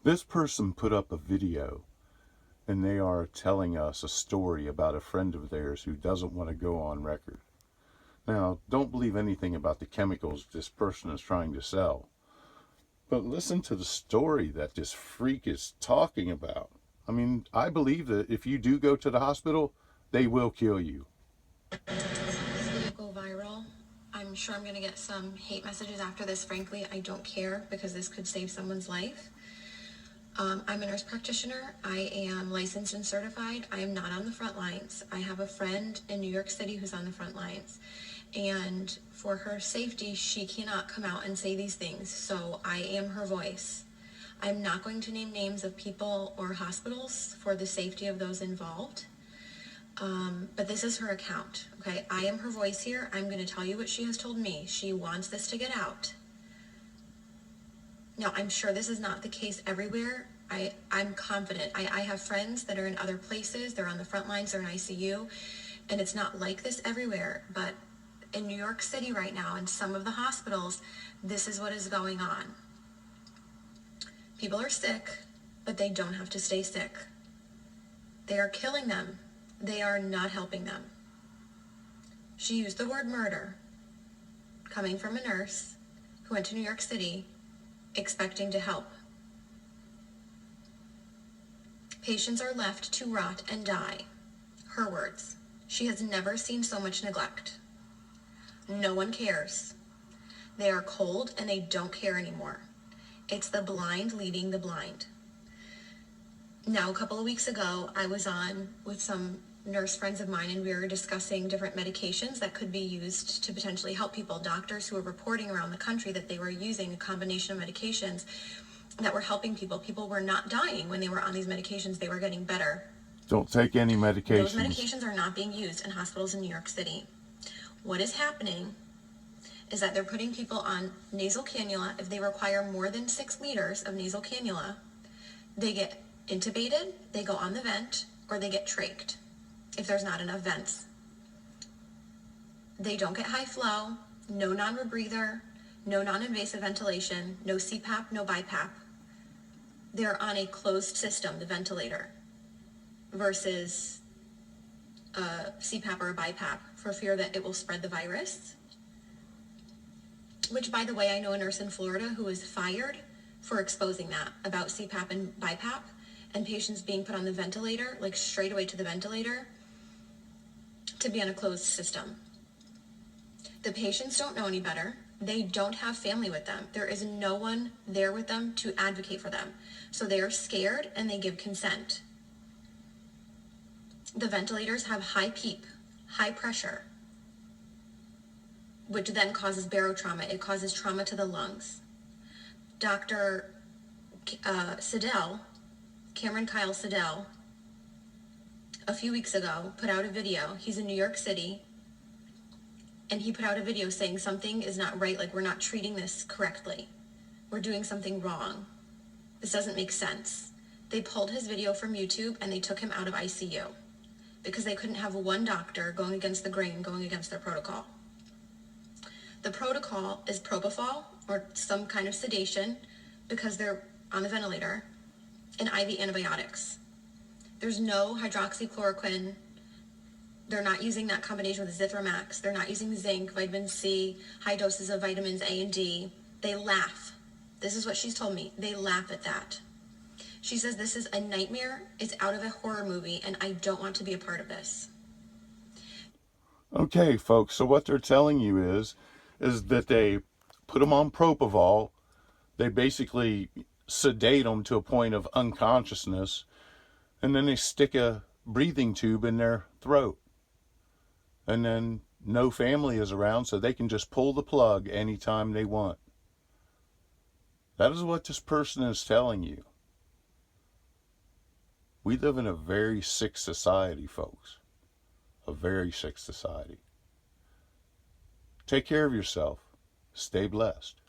This person put up a video and they are telling us a story about a friend of theirs who doesn't want to go on record. Now, don't believe anything about the chemicals this person is trying to sell, but listen to the story that this freak is talking about. I mean, I believe that if you do go to the hospital, they will kill you. This video go viral. I'm sure I'm going to get some hate messages after this. Frankly, I don't care because this could save someone's life. I'm a nurse practitioner. I am licensed and certified. I am not on the front lines. I have a friend in New York City who's on the front lines. And for her safety, she cannot come out and say these things. So I am her voice. I'm not going to name names of people or hospitals for the safety of those involved. But this is her account, okay? I am her voice here. I'm going to tell you what she has told me. She wants this to get out. Now, I'm sure this is not the case everywhere. I'm confident. I have friends that are in other places. They're on the front lines. They're in ICU. And it's not like this everywhere. But in New York City right now, in some of the hospitals, this is what is going on. People are sick, but they don't have to stay sick. They are killing them. They are not helping them. She used the word murder, coming from a nurse who went to New York City expecting to help. Patients are left to rot and die. Her words. She has never seen so much neglect. No one cares. They are cold and they don't care anymore. It's the blind leading the blind. Now, a couple of weeks ago, I was on with some nurse friends of mine and we were discussing different medications that could be used to potentially help people. Doctors who were reporting around the country that they were using a combination of medications that were helping people. People were not dying when they were on these medications. They were getting better. Don't take any medications. Those medications are not being used in hospitals in New York City. What is happening is that they're putting people on nasal cannula. If they require more than 6 liters of nasal cannula, they get intubated, they go on the vent, or they get trached if there's not enough vents. They don't get high flow, no non-rebreather, no non-invasive ventilation, no CPAP, no BiPAP. They're on a closed system, the ventilator, versus a CPAP or a BiPAP for fear that it will spread the virus. Which, by the way, I know a nurse in Florida who was fired for exposing that about CPAP and BiPAP and patients being put on the ventilator, like straight away to the ventilator, to be on a closed system. The patients don't know any better. They don't have family with them. There is no one there with them to advocate for them. So they are scared and they give consent. The ventilators have high PEEP, high pressure, which then causes barotrauma. It causes trauma to the lungs. Dr. Cameron Kyle Siddell, a few weeks ago, put out a video. He's in New York City, and he put out a video saying something is not right, like we're not treating this correctly. We're doing something wrong. This doesn't make sense. They pulled his video from YouTube and they took him out of ICU because they couldn't have one doctor going against the grain, going against their protocol. The protocol is propofol or some kind of sedation because they're on the ventilator, and IV antibiotics. There's no hydroxychloroquine. They're not using that combination with Zithromax. They're not using zinc, vitamin C, high doses of vitamins A and D. They laugh. This is what she's told me. They laugh at that. She says this is a nightmare. It's out of a horror movie, and I don't want to be a part of this. Okay, folks, so what they're telling you is that they put them on propofol. They basically sedate them to a point of unconsciousness, and then they stick a breathing tube in their throat. And then no family is around, so they can just pull the plug anytime they want. That is what this person is telling you. We live in a very sick society, folks. A very sick society. Take care of yourself. Stay blessed.